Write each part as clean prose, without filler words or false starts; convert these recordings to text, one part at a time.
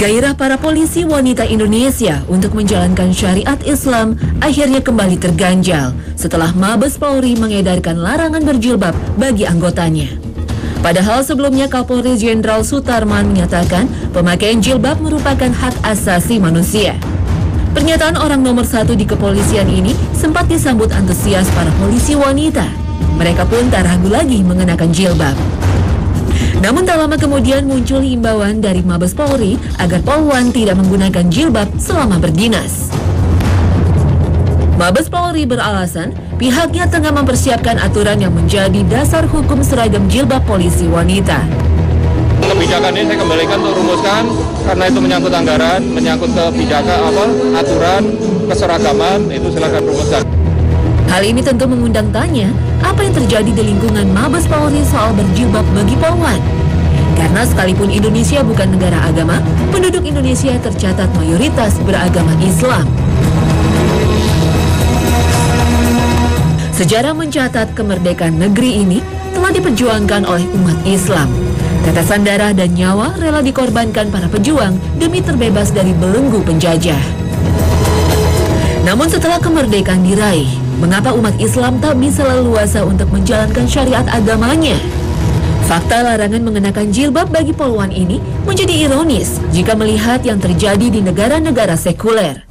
Gairah para polisi wanita Indonesia untuk menjalankan syariat Islam akhirnya kembali terganjal setelah Mabes Polri mengedarkan larangan berjilbab bagi anggotanya. Padahal sebelumnya Kapolri Jenderal Sutarman menyatakan pemakaian jilbab merupakan hak asasi manusia. Pernyataan orang nomor 1 di kepolisian ini sempat disambut antusias para polisi wanita. Mereka pun tak ragu lagi mengenakan jilbab. Namun tak lama kemudian muncul himbauan dari Mabes Polri agar Polwan tidak menggunakan jilbab selama berdinas. Mabes Polri beralasan pihaknya tengah mempersiapkan aturan yang menjadi dasar hukum seragam jilbab polisi wanita. Kebijakan ini saya kembalikan untuk rumuskan karena itu menyangkut anggaran, menyangkut kebijakan aturan, keseragaman, itu silakan rumuskan. Hal ini tentu mengundang tanya, apa yang terjadi di lingkungan Mabes Polri soal berjilbab bagi Polwan? Karena sekalipun Indonesia bukan negara agama, penduduk Indonesia tercatat mayoritas beragama Islam. Sejarah mencatat kemerdekaan negeri ini telah diperjuangkan oleh umat Islam. Tetesan darah dan nyawa rela dikorbankan para pejuang demi terbebas dari belenggu penjajah. Namun setelah kemerdekaan diraih, mengapa umat Islam tak bisa leluasa untuk menjalankan syariat agamanya? Fakta larangan mengenakan jilbab bagi Polwan ini menjadi ironis jika melihat yang terjadi di negara-negara sekuler.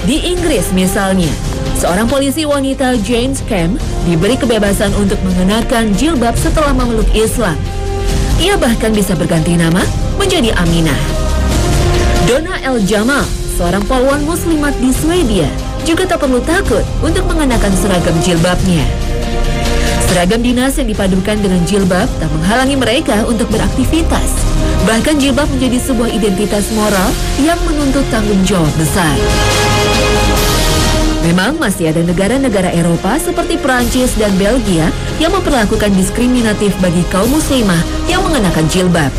Di Inggris misalnya, seorang polisi wanita Jane Camp diberi kebebasan untuk mengenakan jilbab setelah memeluk Islam. Ia bahkan bisa berganti nama menjadi Aminah. Donna El Jamal, seorang Polwan muslimat di Swedia, juga tak perlu takut untuk mengenakan seragam jilbabnya. Seragam dinas yang dipadukan dengan jilbab tak menghalangi mereka untuk beraktivitas. Bahkan jilbab menjadi sebuah identitas moral yang menuntut tanggung jawab besar. Memang masih ada negara-negara Eropa seperti Prancis dan Belgia yang memperlakukan diskriminatif bagi kaum muslimah yang mengenakan jilbab.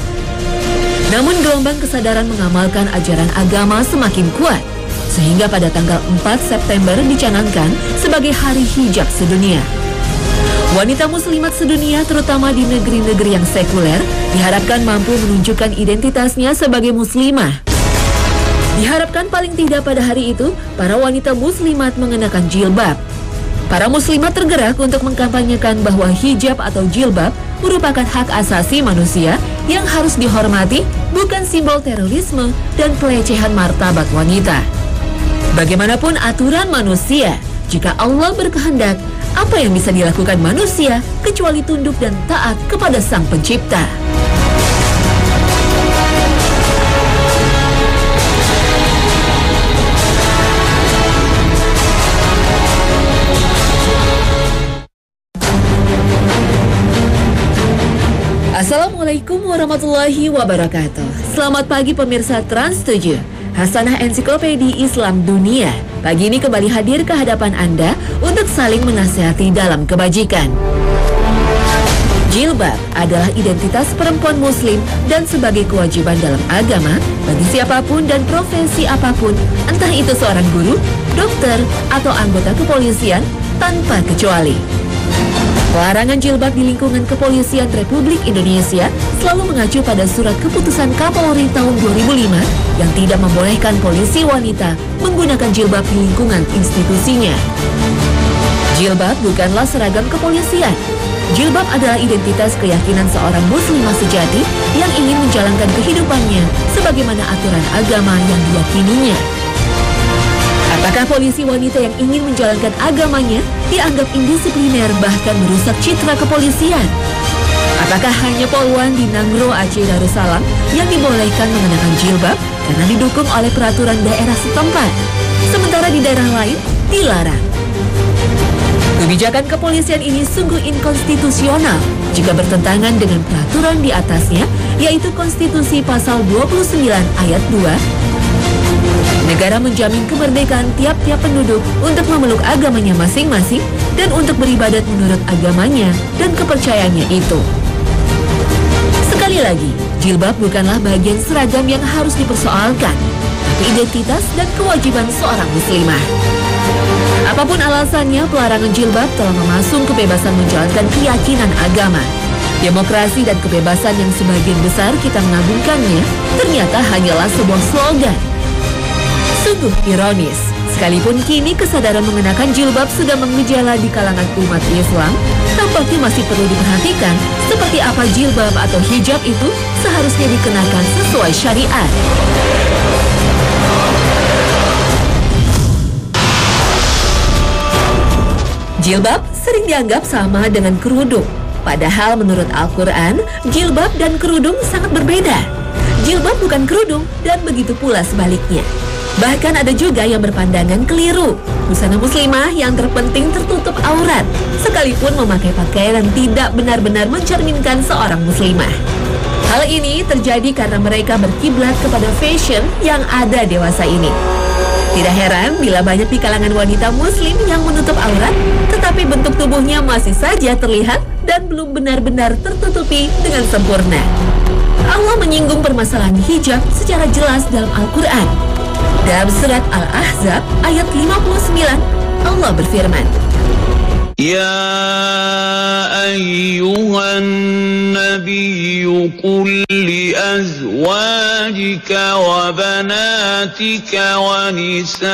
Namun gelombang kesadaran mengamalkan ajaran agama semakin kuat, sehingga pada tanggal 4 September dicanangkan sebagai Hari Hijab Sedunia. Wanita muslimat sedunia, terutama di negeri-negeri yang sekuler, diharapkan mampu menunjukkan identitasnya sebagai muslimah. Diharapkan paling tidak pada hari itu, para wanita muslimat mengenakan jilbab. Para muslimat tergerak untuk mengkampanyekan bahwa hijab atau jilbab merupakan hak asasi manusia yang harus dihormati, bukan simbol terorisme dan pelecehan martabat wanita. Bagaimanapun aturan manusia, jika Allah berkehendak, apa yang bisa dilakukan manusia kecuali tunduk dan taat kepada Sang Pencipta? Assalamualaikum warahmatullahi wabarakatuh. Selamat pagi pemirsa Trans 7. Hasanah Ensiklopedi Islam Dunia pagi ini kembali hadir ke hadapan Anda untuk saling menasihati dalam kebajikan. Jilbab adalah identitas perempuan muslim dan sebagai kewajiban dalam agama bagi siapapun dan profesi apapun, entah itu seorang guru, dokter, atau anggota kepolisian tanpa kecuali. Larangan jilbab di lingkungan kepolisian Republik Indonesia selalu mengacu pada surat keputusan Kapolri tahun 2005 yang tidak membolehkan polisi wanita menggunakan jilbab di lingkungan institusinya. Jilbab bukanlah seragam kepolisian. Jilbab adalah identitas keyakinan seorang muslimah sejati yang ingin menjalankan kehidupannya sebagaimana aturan agama yang diyakininya. Apakah polisi wanita yang ingin menjalankan agamanya dianggap indisipliner bahkan merusak citra kepolisian? Apakah hanya Polwan di Nangro Aceh Darussalam yang dibolehkan mengenakan jilbab karena didukung oleh peraturan daerah setempat, sementara di daerah lain dilarang? Kebijakan kepolisian ini sungguh inkonstitusional jika bertentangan dengan peraturan di atasnya, yaitu Konstitusi Pasal 29 Ayat 2. Negara menjamin kemerdekaan tiap-tiap penduduk untuk memeluk agamanya masing-masing dan untuk beribadat menurut agamanya dan kepercayaannya itu. Sekali lagi, jilbab bukanlah bagian seragam yang harus dipersoalkan, tapi identitas dan kewajiban seorang muslimah. Apapun alasannya, pelarangan jilbab telah memasung kebebasan menjalankan keyakinan agama. Demokrasi dan kebebasan yang sebagian besar kita mengagungkannya ternyata hanyalah sebuah slogan. Sungguh ironis, sekalipun kini kesadaran mengenakan jilbab sudah mengejala di kalangan umat Islam, tampaknya masih perlu diperhatikan seperti apa jilbab atau hijab itu seharusnya dikenakan sesuai syariat. Jilbab sering dianggap sama dengan kerudung. Padahal menurut Al-Quran, jilbab dan kerudung sangat berbeda. Jilbab bukan kerudung dan begitu pula sebaliknya. Bahkan ada juga yang berpandangan keliru. Busana muslimah yang terpenting tertutup aurat, sekalipun memakai pakaian yang tidak benar-benar mencerminkan seorang muslimah. Hal ini terjadi karena mereka berkiblat kepada fashion yang ada dewasa ini. Tidak heran bila banyak di kalangan wanita muslim yang menutup aurat, tetapi bentuk tubuhnya masih saja terlihat dan belum benar-benar tertutupi dengan sempurna. Allah menyinggung permasalahan hijab secara jelas dalam Al-Quran. Dalam surat Al-Ahzab ayat 59, Allah berfirman, Ya ayyuhan nabiyyu qul li azwajika wa banatika wa nisa'il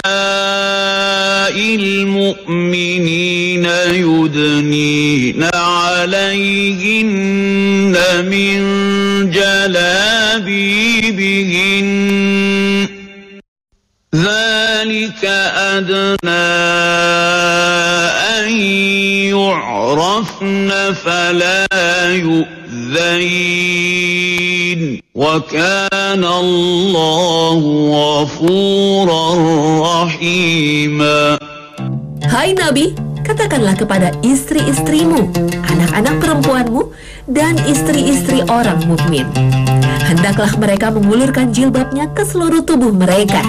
mu'minina yudnina 'alayhinna min jalabibihin Dzalika adna an yu'rafna fala yu'dzain wa kana Allahu ghafurar rahima. Hai Nabi, katakanlah kepada istri-istrimu, anak-anak perempuanmu, dan istri-istri orang mukmin. Hendaklah mereka mengulurkan jilbabnya ke seluruh tubuh mereka.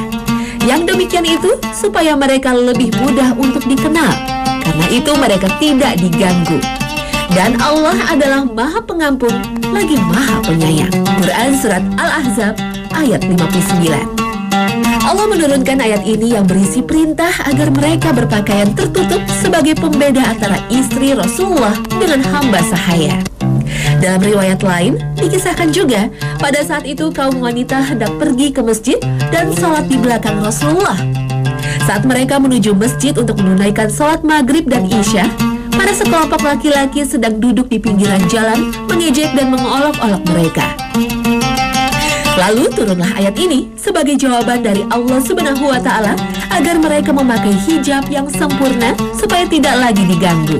Yang demikian itu supaya mereka lebih mudah untuk dikenal. Karena itu mereka tidak diganggu. Dan Allah adalah Maha Pengampun lagi Maha Penyayang. Quran Surat Al-Ahzab ayat 59. Allah menurunkan ayat ini yang berisi perintah agar mereka berpakaian tertutup sebagai pembeda antara istri Rasulullah dengan hamba sahaya. Dalam riwayat lain, dikisahkan juga pada saat itu kaum wanita hendak pergi ke masjid dan sholat di belakang Rasulullah. Saat mereka menuju masjid untuk menunaikan sholat maghrib dan isya, para sekelompok laki-laki sedang duduk di pinggiran jalan mengejek dan mengolok-olok mereka. Lalu turunlah ayat ini sebagai jawaban dari Allah Subhanahu wa Ta'ala agar mereka memakai hijab yang sempurna supaya tidak lagi diganggu.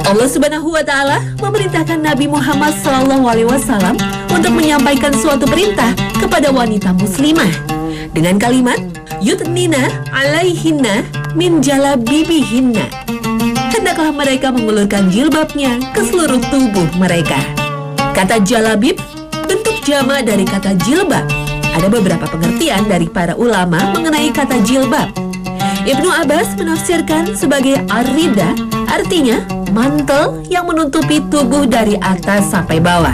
Allah Subhanahu wa Ta'ala memerintahkan Nabi Muhammad SAW untuk menyampaikan suatu perintah kepada wanita muslimah dengan kalimat yudnina alaihinna min jalabibihinna. Hendaklah mereka mengulurkan jilbabnya ke seluruh tubuh mereka. Kata jalabib bentuk jamak dari kata jilbab. Ada beberapa pengertian dari para ulama mengenai kata jilbab. Ibnu Abbas menafsirkan sebagai ar-rida, artinya mantel yang menutupi tubuh dari atas sampai bawah.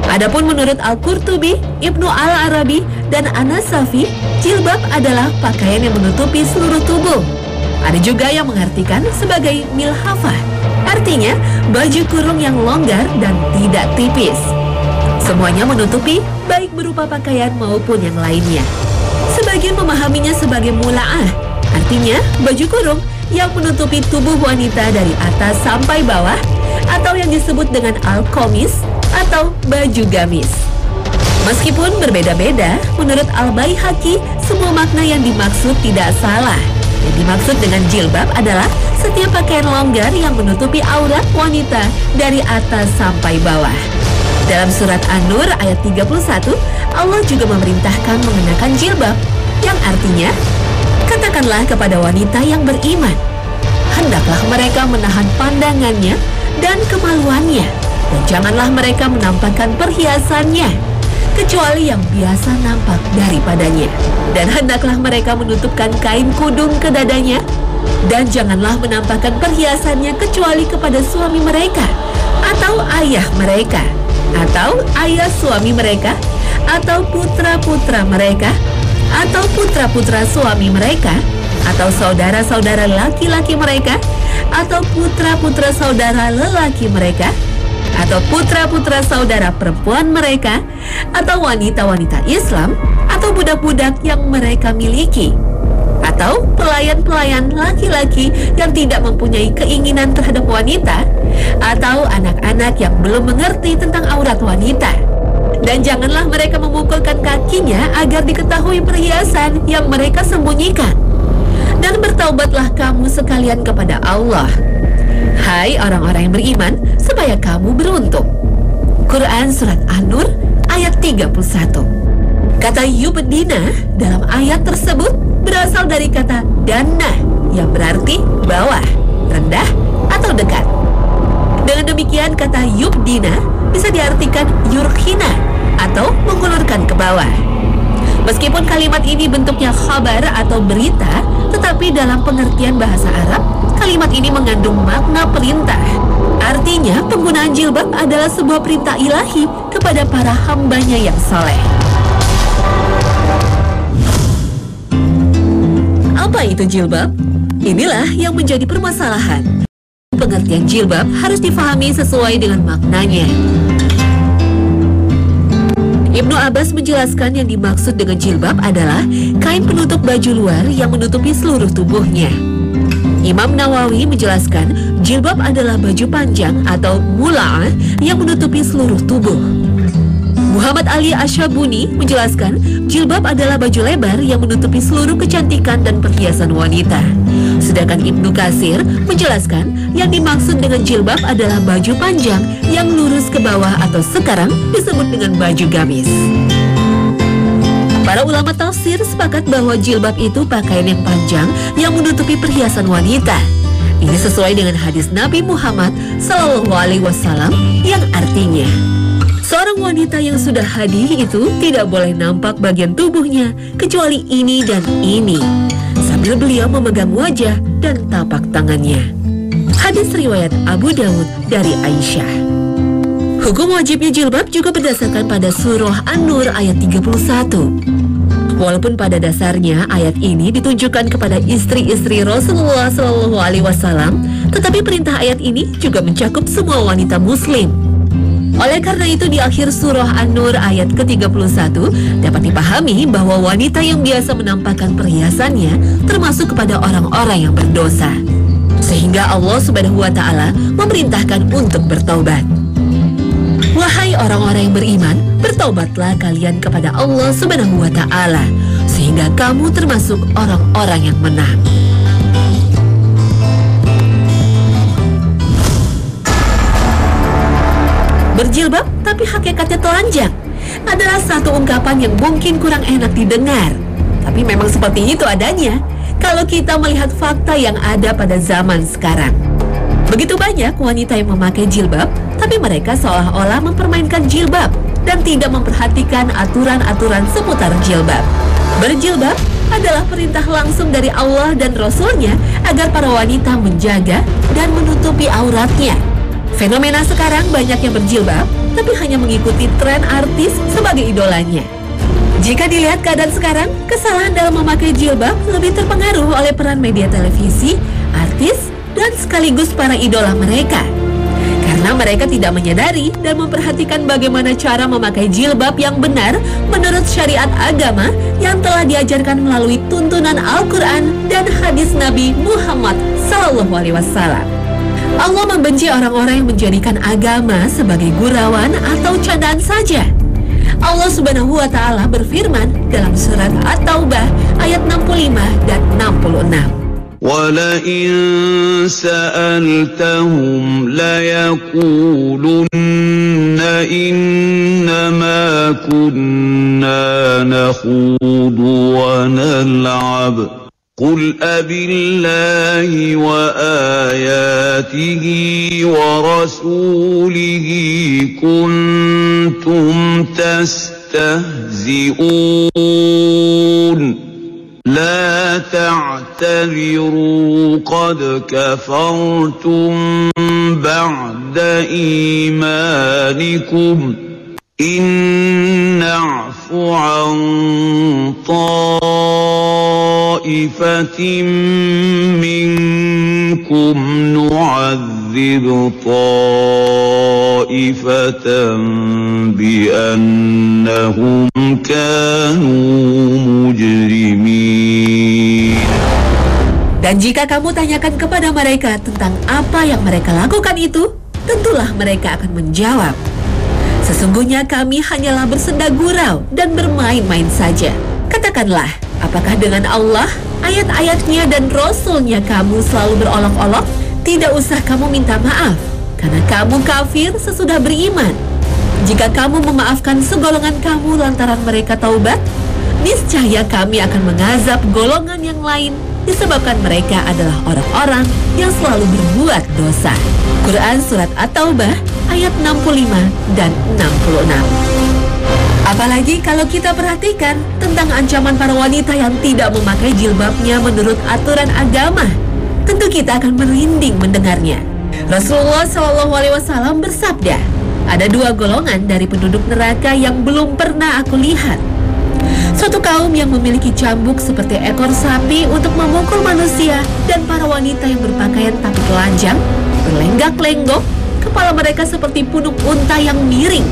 Adapun menurut Al-Qurtubi, Ibnu Al-Arabi, dan An-Nasafi, jilbab adalah pakaian yang menutupi seluruh tubuh. Ada juga yang mengartikan sebagai milhafah, artinya baju kurung yang longgar dan tidak tipis. Semuanya menutupi, baik berupa pakaian maupun yang lainnya. Sebagian memahaminya sebagai mula'ah, artinya baju kurung yang menutupi tubuh wanita dari atas sampai bawah, atau yang disebut dengan al-qamis atau baju gamis. Meskipun berbeda-beda, menurut Al-Baihaqi, semua makna yang dimaksud tidak salah. Yang dimaksud dengan jilbab adalah setiap pakaian longgar yang menutupi aurat wanita dari atas sampai bawah. Dalam surat An-Nur ayat 31, Allah juga memerintahkan mengenakan jilbab, yang artinya, katakanlah kepada wanita yang beriman, hendaklah mereka menahan pandangannya dan kemaluannya, dan janganlah mereka menampakkan perhiasannya, kecuali yang biasa nampak daripadanya. Dan hendaklah mereka menutupkan kain kudung ke dadanya, dan janganlah menampakkan perhiasannya kecuali kepada suami mereka, atau ayah mereka, atau ayah suami mereka, atau putra-putra mereka, atau putra-putra suami mereka, atau saudara-saudara laki-laki mereka, atau putra-putra saudara lelaki mereka, atau putra-putra saudara perempuan mereka, atau wanita-wanita Islam, atau budak-budak yang mereka miliki, atau pelayan-pelayan laki-laki yang tidak mempunyai keinginan terhadap wanita, atau anak-anak yang belum mengerti tentang aurat wanita. Dan janganlah mereka memukulkan kakinya agar diketahui perhiasan yang mereka sembunyikan. Dan bertaubatlah kamu sekalian kepada Allah, hai orang-orang yang beriman, supaya kamu beruntung. Quran Surat An-Nur ayat 31. Kata yubdina dalam ayat tersebut berasal dari kata dana yang berarti bawah, rendah, atau dekat. Dengan demikian kata yubdina bisa diartikan yurkhina atau mengulurkan ke bawah. Meskipun kalimat ini bentuknya khabar atau berita, tetapi dalam pengertian bahasa Arab, kalimat ini mengandung makna perintah. Artinya penggunaan jilbab adalah sebuah perintah ilahi kepada para hambanya yang soleh. Apa itu jilbab? Inilah yang menjadi permasalahan. Pengertian jilbab harus difahami sesuai dengan maknanya. Ibnu Abbas menjelaskan yang dimaksud dengan jilbab adalah kain penutup baju luar yang menutupi seluruh tubuhnya. Imam Nawawi menjelaskan jilbab adalah baju panjang atau mula'ah yang menutupi seluruh tubuh. Muhammad Ali Asyabuni menjelaskan jilbab adalah baju lebar yang menutupi seluruh kecantikan dan perhiasan wanita. Sedangkan Ibnu Katsir menjelaskan yang dimaksud dengan jilbab adalah baju panjang yang lurus ke bawah atau sekarang disebut dengan baju gamis. Para ulama tafsir sepakat bahwa jilbab itu pakaian yang panjang yang menutupi perhiasan wanita. Ini sesuai dengan hadis Nabi Muhammad SAW yang artinya seorang wanita yang sudah hadir itu tidak boleh nampak bagian tubuhnya kecuali ini dan ini, sambil beliau memegang wajah dan tapak tangannya. Hadis riwayat Abu Dawud dari Aisyah. Hukum wajibnya jilbab juga berdasarkan pada surah An-Nur ayat 31. Walaupun pada dasarnya ayat ini ditujukan kepada istri-istri Rasulullah SAW, tetapi perintah ayat ini juga mencakup semua wanita muslim. Oleh karena itu di akhir surah An-Nur ayat ke-31 dapat dipahami bahwa wanita yang biasa menampakkan perhiasannya termasuk kepada orang-orang yang berdosa. Sehingga Allah Subhanahu wa Ta'ala memerintahkan untuk bertaubat. Wahai orang-orang yang beriman, bertaubatlah kalian kepada Allah Subhanahu wa Ta'ala, sehingga kamu termasuk orang-orang yang menang. Berjilbab tapi hakikatnya telanjang adalah satu ungkapan yang mungkin kurang enak didengar. Tapi memang seperti itu adanya kalau kita melihat fakta yang ada pada zaman sekarang. Begitu banyak wanita yang memakai jilbab, tapi mereka seolah-olah mempermainkan jilbab dan tidak memperhatikan aturan-aturan seputar jilbab. Berjilbab adalah perintah langsung dari Allah dan Rasul-Nya agar para wanita menjaga dan menutupi auratnya. Fenomena sekarang banyak yang berjilbab, tapi hanya mengikuti tren artis sebagai idolanya. Jika dilihat keadaan sekarang, kesalahan dalam memakai jilbab lebih terpengaruh oleh peran media televisi, artis, dan sekaligus para idola mereka. Karena mereka tidak menyadari dan memperhatikan bagaimana cara memakai jilbab yang benar menurut syariat agama yang telah diajarkan melalui tuntunan Al-Quran dan hadis Nabi Muhammad SAW. Allah membenci orang-orang yang menjadikan agama sebagai gurauan atau candaan saja. Allah Subhanahu wa Ta'ala berfirman dalam surat At-Taubah ayat 65 dan 66. وَلَئِن سَأَلْتَهُمْ لَيَقُولُنَّ إِنَّمَا كُنَّا نَخُوضُ وَنَلْعَبُ قُلْ أَبِاللَّهِ وَآيَاتِهِ وَرَسُولِهِ كُنتُمْ تَسْتَهْزِئُونَ لَا تَعْتَذِرُوا قَدْ كَفَرْتُمْ بَعْدَ إِيمَانِكُمْ إِن نَّعْفُ عَن طَائِفَةٍ طائفة منكم نعذب طائفة بأنهم كانوا مجرمين. Dan jika kamu tanyakan kepada mereka tentang apa yang mereka lakukan itu, tentulah mereka akan menjawab, sesungguhnya kami hanyalah bersenda gurau dan bermain-main saja. Katakanlah, apakah dengan Allah, ayat-ayatnya dan Rasul-Nya kamu selalu berolok-olok? Tidak usah kamu minta maaf, karena kamu kafir sesudah beriman. Jika kamu memaafkan segolongan kamu lantaran mereka taubat, niscaya kami akan mengazab golongan yang lain disebabkan mereka adalah orang-orang yang selalu berbuat dosa. Quran Surat At-Taubah ayat 65 dan 66. Apalagi kalau kita perhatikan tentang ancaman para wanita yang tidak memakai jilbabnya menurut aturan agama, tentu kita akan merinding mendengarnya. Rasulullah SAW bersabda, ada dua golongan dari penduduk neraka yang belum pernah aku lihat. Suatu kaum yang memiliki cambuk seperti ekor sapi untuk memukul manusia, dan para wanita yang berpakaian tapi telanjang, berlenggak-lenggok, kepala mereka seperti punuk unta yang miring.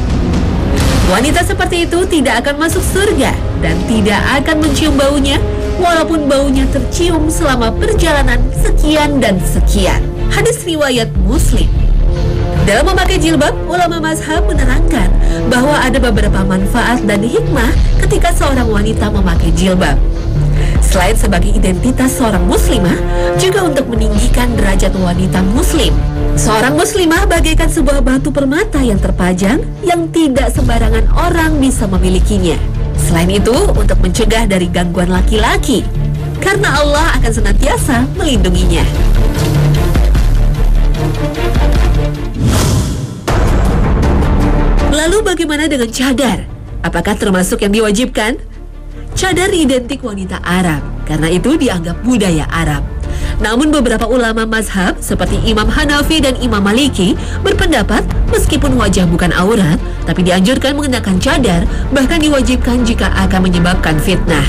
Wanita seperti itu tidak akan masuk surga dan tidak akan mencium baunya, walaupun baunya tercium selama perjalanan sekian dan sekian. Hadis riwayat Muslim. Dalam memakai jilbab, ulama mazhab menerangkan bahwa ada beberapa manfaat dan hikmah ketika seorang wanita memakai jilbab. Selain sebagai identitas seorang muslimah, juga untuk meninggikan derajat wanita muslim. Seorang muslimah bagaikan sebuah batu permata yang terpajang yang tidak sembarangan orang bisa memilikinya. Selain itu, untuk mencegah dari gangguan laki-laki, karena Allah akan senantiasa melindunginya. Lalu bagaimana dengan cadar? Apakah termasuk yang diwajibkan? Cadar identik wanita Arab, karena itu dianggap budaya Arab. Namun beberapa ulama mazhab seperti Imam Hanafi dan Imam Maliki berpendapat meskipun wajah bukan aurat, tapi dianjurkan mengenakan cadar, bahkan diwajibkan jika akan menyebabkan fitnah.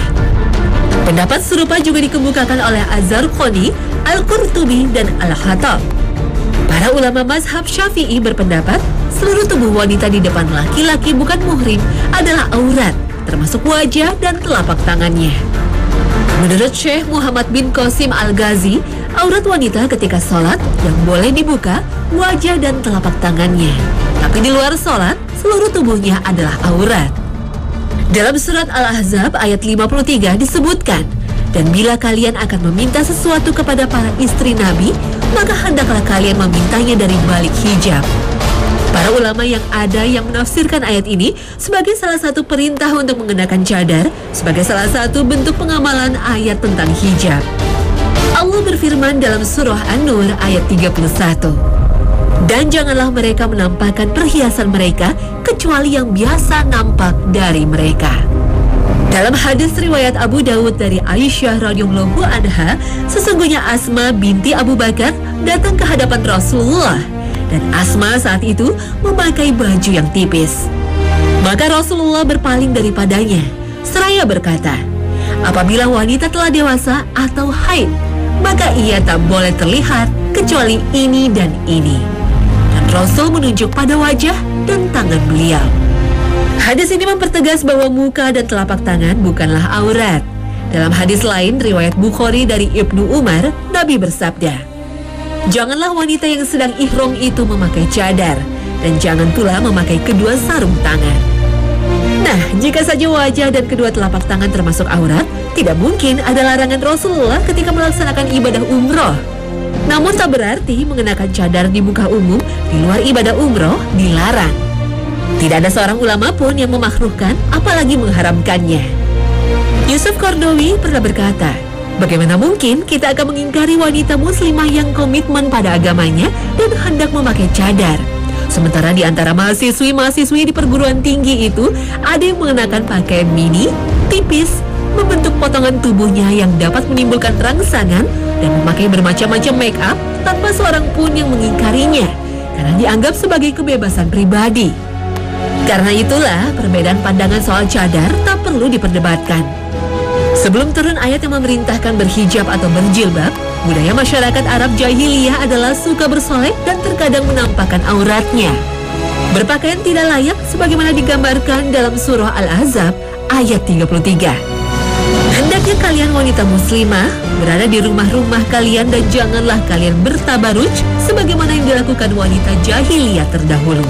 Pendapat serupa juga dikemukakan oleh Az-Zarqani, Al-Qurtubi, dan Al-Khattab. Para ulama mazhab Syafi'i berpendapat seluruh tubuh wanita di depan laki-laki bukan muhrim adalah aurat, termasuk wajah dan telapak tangannya. Menurut Syekh Muhammad bin Qasim Al-Ghazi, aurat wanita ketika sholat yang boleh dibuka wajah dan telapak tangannya. Tapi di luar sholat, seluruh tubuhnya adalah aurat. Dalam surat Al-Ahzab ayat 53 disebutkan, dan bila kalian akan meminta sesuatu kepada para istri Nabi, maka hendaklah kalian memintanya dari balik hijab. Para ulama yang ada yang menafsirkan ayat ini sebagai salah satu perintah untuk mengenakan cadar, sebagai salah satu bentuk pengamalan ayat tentang hijab. Allah berfirman dalam surah An-Nur ayat 31, dan janganlah mereka menampakkan perhiasan mereka kecuali yang biasa nampak dari mereka. Dalam hadis riwayat Abu Dawud dari Aisyah radhiyallahu anha, sesungguhnya Asma binti Abu Bakar datang ke hadapan Rasulullah, dan Asma saat itu memakai baju yang tipis. Maka Rasulullah berpaling daripadanya, seraya berkata, apabila wanita telah dewasa atau haid, maka ia tak boleh terlihat kecuali ini dan ini. Dan Rasul menunjuk pada wajah dan tangan beliau. Hadis ini mempertegas bahwa muka dan telapak tangan bukanlah aurat. Dalam hadis lain, riwayat Bukhari dari Ibnu Umar, Nabi bersabda, janganlah wanita yang sedang ihram itu memakai cadar, dan jangan pula memakai kedua sarung tangan. Nah, jika saja wajah dan kedua telapak tangan termasuk aurat, tidak mungkin ada larangan Rasulullah ketika melaksanakan ibadah umroh. Namun tak berarti mengenakan cadar di muka umum di luar ibadah umroh dilarang. Tidak ada seorang ulama pun yang memakruhkan, apalagi mengharamkannya. Yusuf Qaradawi pernah berkata, bagaimana mungkin kita akan mengingkari wanita muslimah yang komitmen pada agamanya dan hendak memakai cadar? Sementara di antara mahasiswi-mahasiswi di perguruan tinggi itu, ada yang mengenakan pakaian mini, tipis, membentuk potongan tubuhnya yang dapat menimbulkan rangsangan, dan memakai bermacam-macam make up tanpa seorang pun yang mengingkarinya, karena dianggap sebagai kebebasan pribadi. Karena itulah, perbedaan pandangan soal cadar tak perlu diperdebatkan. Sebelum turun ayat yang memerintahkan berhijab atau berjilbab, budaya masyarakat Arab jahiliyah adalah suka bersolek dan terkadang menampakkan auratnya. Berpakaian tidak layak sebagaimana digambarkan dalam surah Al-Ahzab ayat 33. Hendaknya kalian wanita muslimah berada di rumah-rumah kalian dan janganlah kalian bertabaruj sebagaimana yang dilakukan wanita jahiliyah terdahulu.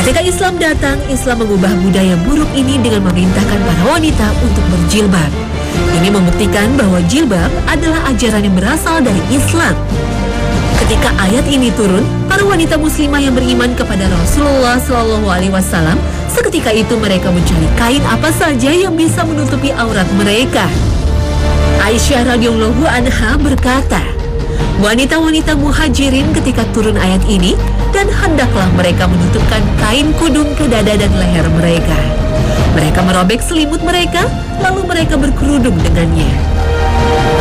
Ketika Islam datang, Islam mengubah budaya buruk ini dengan memerintahkan para wanita untuk berjilbab. Ini membuktikan bahwa jilbab adalah ajaran yang berasal dari Islam. Ketika ayat ini turun, para wanita muslimah yang beriman kepada Rasulullah SAW, seketika itu mereka mencari kain apa saja yang bisa menutupi aurat mereka. Aisyah radhiyallahu anha berkata, wanita-wanita muhajirin ketika turun ayat ini dan hendaklah mereka menutupkan kain kudung ke dada dan leher mereka. Mereka merobek selimut mereka, lalu mereka berkerudung dengannya.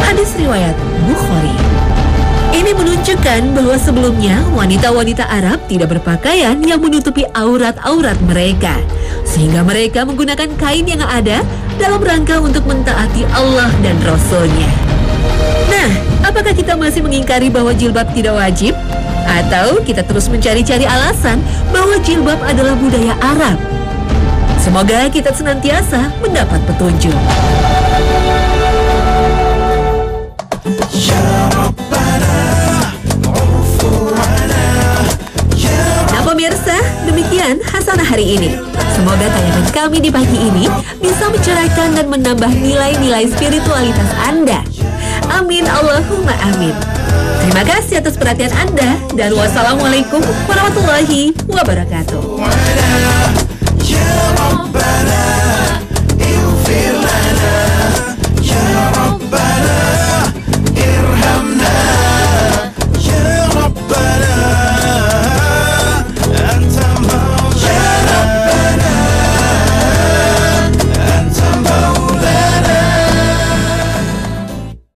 Hadis riwayat Bukhari. Ini menunjukkan bahwa sebelumnya wanita-wanita Arab tidak berpakaian yang menutupi aurat-aurat mereka, sehingga mereka menggunakan kain yang ada dalam rangka untuk mentaati Allah dan Rasul-Nya. Nah, apakah kita masih mengingkari bahwa jilbab tidak wajib? Atau kita terus mencari-cari alasan bahwa jilbab adalah budaya Arab? Semoga kita senantiasa mendapat petunjuk. Nah pemirsa, demikian Hasanah hari ini. Semoga tayangan kami di pagi ini bisa mencerahkan dan menambah nilai-nilai spiritualitas Anda. Amin, Allahumma amin. Terima kasih atas perhatian Anda dan wassalamualaikum warahmatullahi wabarakatuh.